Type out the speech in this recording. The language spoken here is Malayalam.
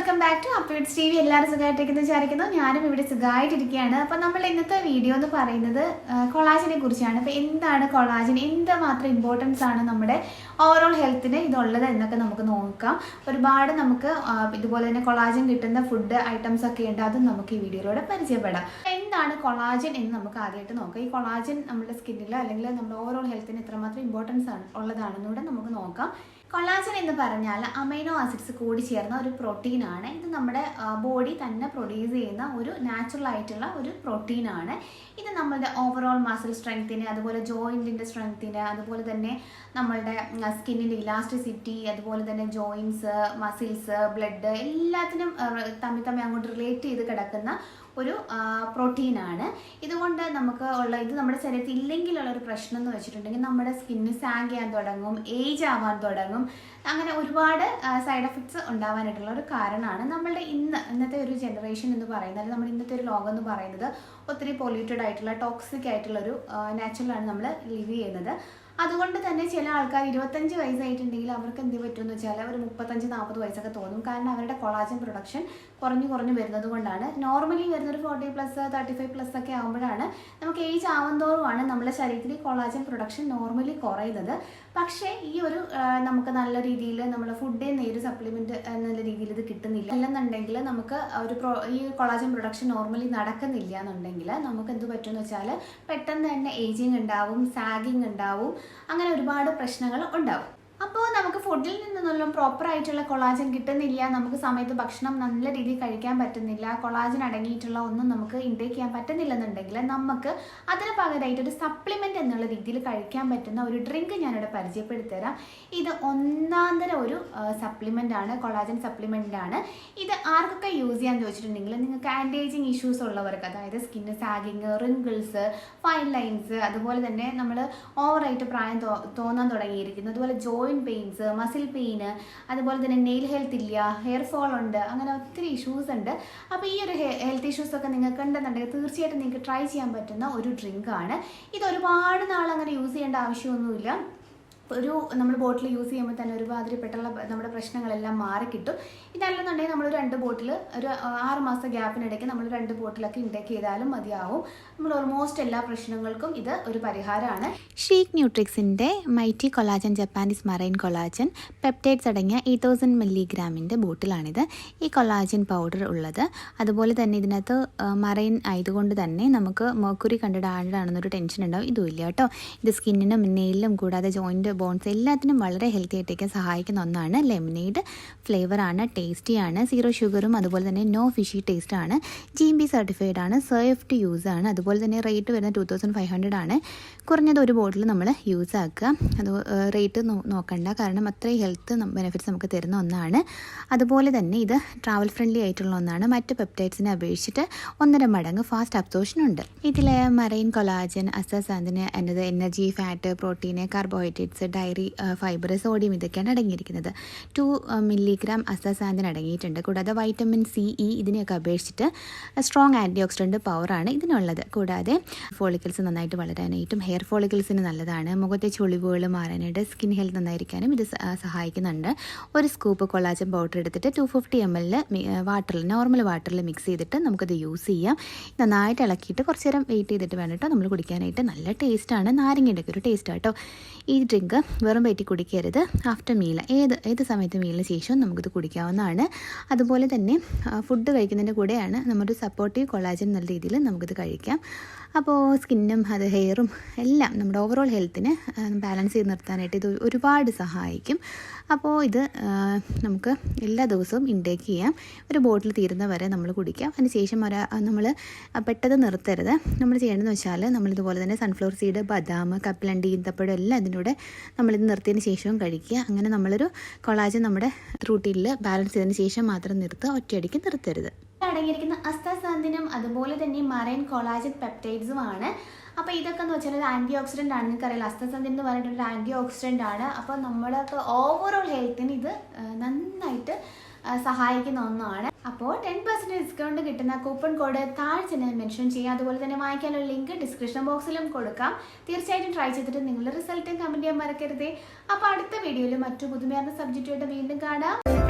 Welcome back to updates T V. എല്ലാവരും സുഖമായിട്ടിരിക്കുന്നു വിചാരിക്കുന്നു. ഞാനും ഇവിടെ സുഖമായിട്ടിരിക്കുകയാണ്. അപ്പോൾ നമ്മൾ ഇന്നത്തെ വീഡിയോ എന്ന് പറയുന്നത് കൊളാജനെ കുറിച്ചാണ്. അപ്പോൾ എന്താണ് കൊളാജൻ, എന്തുമാത്രം ഇമ്പോർട്ടൻസ് ആണ് നമ്മുടെ ഓവറോൾ ഹെൽത്തിന് ഇതുള്ളത് എന്നൊക്കെ നമുക്ക് നോക്കാം. ഒരുപാട് നമുക്ക് ഇതുപോലെ തന്നെ കൊളാജൻ കിട്ടുന്ന ഫുഡ് ഐറ്റംസ് ഒക്കെ ഉണ്ട്, അതും നമുക്ക് ഈ വീഡിയോയിലൂടെ പരിചയപ്പെടാം. എന്താണ് കൊളാജൻ എന്ന് നമുക്ക് ആദ്യമായിട്ട് നോക്കാം. ഈ കൊളാജൻ നമ്മുടെ സ്കിന്നിൽ അല്ലെങ്കിൽ നമ്മുടെ ഓവറോൾ ഹെൽത്തിന് എത്രമാത്രം ഇമ്പോർട്ടൻസ് ഉള്ളതാണെന്നൂടെ നമുക്ക് നോക്കാം. കൊളാജൻ എന്ന് പറഞ്ഞാൽ അമൈനോ ആസിഡ്സ് കൂടി ചേർന്ന ഒരു പ്രോട്ടീനാണ്. ഇത് നമ്മുടെ ബോഡി തന്നെ പ്രൊഡ്യൂസ് ചെയ്യുന്ന ഒരു നാച്ചുറൽ ആയിട്ടുള്ള ഒരു പ്രോട്ടീനാണ്. ഇത് നമ്മളുടെ ഓവറോൾ മസിൽ സ്ട്രെങ്ത്തിന്, അതുപോലെ ജോയിൻറ്റിൻ്റെ സ്ട്രെങ്ത്തിന്, അതുപോലെ തന്നെ നമ്മളുടെ സ്കിന്നിൻ്റെ ഇലാസ്റ്റിസിറ്റി, അതുപോലെ തന്നെ ജോയിൻസ്, മസിൽസ്, ബ്ലഡ് എല്ലാത്തിനും തമ്മിൽ അങ്ങോട്ട് റിലേറ്റ് ചെയ്ത് കിടക്കുന്ന ഒരു പ്രോട്ടീനാണ്. ഇതുകൊണ്ട് നമുക്ക് ഇത് നമ്മുടെ ശരീരത്തിൽ ഇല്ലെങ്കിലുള്ളൊരു പ്രശ്നം എന്ന് വെച്ചിട്ടുണ്ടെങ്കിൽ നമ്മുടെ സ്കിന്ന് സാഗ് ചെയ്യാൻ തുടങ്ങും, ഏജ് ആവാൻ തുടങ്ങും. അങ്ങനെ ഒരുപാട് സൈഡ് എഫക്ട്സ് ഉണ്ടാവാനായിട്ടുള്ള ഒരു കാരണമാണ്. നമ്മളുടെ ഇന്നത്തെ ഒരു ജനറേഷൻ എന്ന് പറയുന്നത്, അല്ലെങ്കിൽ നമ്മുടെ ഇന്നത്തെ ഒരു ലോകം എന്ന് പറയുന്നത് ഒത്തിരി പൊല്യൂട്ടഡ് ആയിട്ടുള്ള ടോക്സിക് ആയിട്ടുള്ളൊരു നാച്ചുറലാണ് നമ്മൾ ലിവ് ചെയ്യുന്നത്. അതുകൊണ്ട് തന്നെ ചില ആൾക്കാർ 25 വയസ്സായിട്ടുണ്ടെങ്കിൽ അവർക്ക് എന്ത് പറ്റുമെന്ന് വെച്ചാൽ അവർ 35-40 വയസ്സൊക്കെ തോന്നും. കാരണം അവരുടെ കൊളാജൻ പ്രൊഡക്ഷൻ കുറഞ്ഞു വരുന്നത് കൊണ്ടാണ്. നോർമലി വരുന്നൊരു 40+, 35+ ഒക്കെ ആകുമ്പോഴാണ് നമുക്ക് ഏജ് ആവുന്നതോറുമാണ് നമ്മുടെ ശരീരത്തിൽ കൊളാജൻ പ്രൊഡക്ഷൻ നോർമലി കുറയുന്നത്. പക്ഷേ ഈ ഒരു നമുക്ക് നല്ല രീതിയിൽ നമ്മുടെ ഫുഡിൽ നിന്ന് ഒരു സപ്ലിമെൻറ്റ് എന്നുള്ള രീതിയിൽ ഇത് കിട്ടുന്നില്ല അല്ലെന്നുണ്ടെങ്കിൽ നമുക്ക് ഈ കൊളാജൻ പ്രൊഡക്ഷൻ നോർമലി നടക്കുന്നില്ല എന്നുണ്ടെങ്കിൽ നമുക്ക് എന്ത് പറ്റുമെന്ന് വെച്ചാൽ പെട്ടെന്ന് തന്നെ ഏജിങ് ഉണ്ടാവും, സാഗിങ് ഉണ്ടാവും, അങ്ങനെ ഒരുപാട് പ്രശ്നങ്ങൾ ഉണ്ടാവും. അപ്പോൾ നമുക്ക് ഫുഡിൽ നിന്നൊന്നും പ്രോപ്പറായിട്ടുള്ള കൊളാജൻ കിട്ടുന്നില്ല, നമുക്ക് സമയത്ത് ഭക്ഷണം നല്ല രീതിയിൽ കഴിക്കാൻ പറ്റുന്നില്ല, കൊളാജൻ അടങ്ങിയിട്ടുള്ള ഒന്നും നമുക്ക് ഇൻടേക്ക് ചെയ്യാൻ പറ്റുന്നില്ലെന്നുണ്ടെങ്കിൽ നമുക്ക് അതിന് പകരമായിട്ട് ഒരു സപ്ലിമെൻറ്റ് എന്നുള്ള രീതിയിൽ കഴിക്കാൻ പറ്റുന്ന ഒരു ഡ്രിങ്ക് ഞാനിവിടെ പരിചയപ്പെടുത്തി തരാം. ഇത് ഒന്നാന്തര ഒരു സപ്ലിമെൻ്റാണ്, കൊളാജൻ സപ്ലിമെൻ്റാണ്. ഇത് ആർക്കൊക്കെ യൂസ് ചെയ്യാൻ ചോദിച്ചിട്ടുണ്ടെങ്കിൽ നിങ്ങൾക്ക് ആൻറ്റി ഏജിങ് ഇഷ്യൂസ് ഉള്ളവർക്ക്, അതായത് skin sagging, wrinkles, fine lines, അതുപോലെ തന്നെ നമ്മൾ ഓവറായിട്ട് പ്രായം തോന്നാൻ തുടങ്ങിയിരിക്കുന്നു, അതുപോലെ ജോയിൻറ്റ് പെയിൻസ്, മസിൽ പെയിന്, അതുപോലെ തന്നെ നെയിൽ ഹെൽത്ത് ഇല്ല, ഹെയർ ഫോൾ ഉണ്ട്, അങ്ങനെ ഒത്തിരി ഇഷ്യൂസ് ഉണ്ട്. അപ്പോൾ ഈ ഒരു ഹെൽത്ത് ഇഷ്യൂസൊക്കെ നിങ്ങൾക്ക് ഉണ്ടെന്നുണ്ടെങ്കിൽ തീർച്ചയായിട്ടും നിങ്ങൾക്ക് ട്രൈ ചെയ്യാൻ പറ്റുന്ന ഒരു ഡ്രിങ്കാണ്. ഇത് ഒരുപാട് നാൾ അങ്ങനെ യൂസ് ചെയ്യേണ്ട ആവശ്യമൊന്നുമില്ല. നമ്മൾ ബോട്ടിൽ യൂസ് ചെയ്യുമ്പോൾ തന്നെ ഒരുമാതിരിപ്പെട്ടുള്ള നമ്മുടെ പ്രശ്നങ്ങളെല്ലാം മാറിക്കിട്ടും. ഇതല്ലെന്നുണ്ടെങ്കിൽ നമ്മളൊരു 2 ബോട്ടിൽ ഒരു 6 മാസം ഗ്യാപ്പിനിടയ്ക്ക് നമ്മൾ 2 ബോട്ടിലൊക്കെ ഇൻടേക്ക് ചെയ്താലും മതിയാവും. നമ്മൾ ഓൾമോസ്റ്റ് എല്ലാ പ്രശ്നങ്ങൾക്കും ഇത് ഒരു പരിഹാരമാണ്. ChicNutrixന്റെ mighty collagen Japanese marine collagen peptides അടങ്ങിയ 8000 mg ബോട്ടിലാണിത്. ഈ കൊളാജൻ പൗഡർ ഉള്ളത്. അതുപോലെ തന്നെ ഇതിനകത്ത് മറൈൻ ആയതുകൊണ്ട് തന്നെ നമുക്ക് മെർക്കുറി കണ്ടഡ് ആണെന്നൊരു ടെൻഷൻ ഉണ്ടാവും. ഇതും ഇല്ല കേട്ടോ. ഇത് സ്കിന്നിനും നെയിലും കൂടാതെ ജോയിൻറ്റ്, ബോൺസ് എല്ലാത്തിനും വളരെ ഹെൽത്തി ആയിട്ടേക്ക് സഹായിക്കുന്ന ഒന്നാണ്. ലെമനേഡ് ഫ്ലേവറാണ്, ടേസ്റ്റിയാണ്, 0 ഷുഗറും അതുപോലെ തന്നെ നോ ഫിഷി ടേസ്റ്റാണ്, GMB സർട്ടിഫൈഡ് ആണ്, സേഫ്റ്റി യൂസ് ആണ്. അതുപോലെ തന്നെ റേറ്റ് വരുന്നത് 2500 ആണ്. കുറഞ്ഞത് ഒരു ബോട്ടിൽ നമ്മൾ യൂസ് ആക്കുക. അത് റേറ്റ് നോക്കണ്ട, കാരണം അത്രയും ഹെൽത്ത് ബെനിഫിറ്റ്സ് നമുക്ക് തരുന്ന ഒന്നാണ്. അതുപോലെ തന്നെ ഇത് ട്രാവൽ ഫ്രണ്ട്ലി ആയിട്ടുള്ള ഒന്നാണ്. മറ്റ് പെപ്റ്റൈഡ്സിനെ അപേക്ഷിച്ചിട്ട് 1.5 മടങ്ങ് ഫാസ്റ്റ് അബ്സോർപ്ഷൻ ഉണ്ട്. ഇതിൽ മറൈൻ കൊളാജൻ, അസ്റ്റാക്സാന്തിൻ എന്നത് energy, fat, protein, carbohydrates, dietary fibre, sodium ഇതൊക്കെയാണ് അടങ്ങിയിരിക്കുന്നത്. 2 mg അസ്റ്റാക്സാന്തിൻ അടങ്ങിയിട്ടുണ്ട്. കൂടാതെ വൈറ്റമിൻ C, E ഇതിനെയൊക്കെ അപേക്ഷിച്ചിട്ട് സ്ട്രോങ് ആൻറ്റി ഓക്സിഡൻറ്റ് പവറാണ് ഇതിനുള്ളത്. കൂടാതെ ഫോളിക്കിൾസ് നന്നായിട്ട് വളരാനായിട്ടും ഹെയർ ഫോളിക്കിൾസിന് നല്ലതാണ്. മുഖത്തെ ചുളിവുകൾ മാറാനായിട്ട്, സ്കിൻ ഹെൽത്ത് നന്നായിരിക്കാനും ഇത് സഹായിക്കുന്നുണ്ട്. ഒരു സ്കൂപ്പ് കൊളാജൻ പൗഡർ എടുത്തിട്ട് 250 ml നോർമൽ വാട്ടറിൽ മിക്സ് ചെയ്തിട്ട് നമുക്കത് യൂസ് ചെയ്യാം. നന്നായിട്ട് ഇളക്കിയിട്ട് കുറച്ച് നേരം വെയിറ്റ് ചെയ്തിട്ട് വേണം കേട്ടോ നമ്മൾ കുടിക്കാനായിട്ട്. നല്ല ടേസ്റ്റാണ്, നാരങ്ങയുടെ ഒക്കെ ഒരു ടേസ്റ്റ് കേട്ടോ. ഈ ഡ്രിങ്ക് വെറും വയറ്റിൽ കുടിക്കരുത്. ആഫ്റ്റർ മീൽ, ഏത് സമയത്ത് മീലിന് ശേഷവും നമുക്കിത് കുടിക്കാവുന്നതാണ്. അതുപോലെ തന്നെ ഫുഡ് കഴിക്കുന്നതിൻ്റെ കൂടെയാണ് നമ്മുടെ സപ്പോർട്ടീവ് കൊളാജൻ എന്നുള്ള രീതിയിൽ നമുക്കിത് കഴിക്കാം. അപ്പോൾ സ്കിന്നും ഹെയറും എല്ലാം നമ്മുടെ ഓവറോൾ ഹെൽത്തിനെ ബാലൻസ് ചെയ്ത് നിർത്താനായിട്ട് ഇത് ഒരുപാട് സഹായിക്കും. അപ്പോൾ ഇത് നമുക്ക് എല്ലാ ദിവസവും ഇൻടേക്ക് ചെയ്യാം. ഒരു ബോട്ടിൽ തീരുന്ന വരെ നമ്മൾ കുടിക്കാം. അതിനുശേഷം നമ്മൾ പെട്ടെന്ന് നിർത്തരുത്. നമ്മൾ ചെയ്യേണ്ടതെന്ന് വെച്ചാൽ നമ്മളിതുപോലെ തന്നെ സൺഫ്ലവർ സീഡ്, ബദാം, കപ്പലണ്ടി, ഈന്തപ്പഴം എല്ലാം ഇതിലൂടെ നമ്മളിത് നിർത്തിയതിന് ശേഷവും കഴിക്കുക. അങ്ങനെ നമ്മളൊരു കൊളാജൻ നമ്മുടെ റൂട്ടീനിൽ ബാലൻസ് ചെയ്തതിന് ശേഷം മാത്രം നിർത്തുക, ഒറ്റയടിക്ക് നിർത്തരുത്. അടങ്ങിയിരിക്കുന്ന അസ്റ്റാക്സാന്തിനും അതുപോലെ തന്നെ മറൈൻ കൊളാജൻ പെപ്റ്റൈഡ്സുമാണ്. അപ്പോൾ ഇതൊക്കെ എന്ന് വെച്ചാൽ ഒരു ആൻറ്റി ഓക്സിഡൻ്റ് ആണ്. നിങ്ങൾക്കറിയില്ല, അസ്റ്റാക്സാന്തിൻ എന്ന് പറഞ്ഞിട്ടൊരു ആൻറ്റി ഓക്സിഡൻ്റ് ആണ്. അപ്പോൾ നമ്മൾക്ക് ഓവറോൾ ഹെൽത്തിന് ഇത് നന്നായിട്ട് സഹായിക്കുന്ന ഒന്നാണ്. അപ്പോൾ 10% ഡിസ്കൗണ്ട് കിട്ടുന്ന കൂപ്പൺ കോഡ് താഴെ മെൻഷൻ ചെയ്യുക. അതുപോലെ തന്നെ വാങ്ങിക്കാനുള്ള ലിങ്ക് ഡിസ്ക്രിപ്ഷൻ ബോക്സിലും കൊടുക്കാം. തീർച്ചയായിട്ടും ട്രൈ ചെയ്തിട്ട് നിങ്ങളുടെ റിസൾട്ടും കമൻറ്റ് ചെയ്യാൻ മറക്കരുതേ. അപ്പോൾ അടുത്ത വീഡിയോയിൽ മറ്റു പുതുമയാർന്ന സബ്ജക്റ്റുമായിട്ട് വീണ്ടും കാണാം.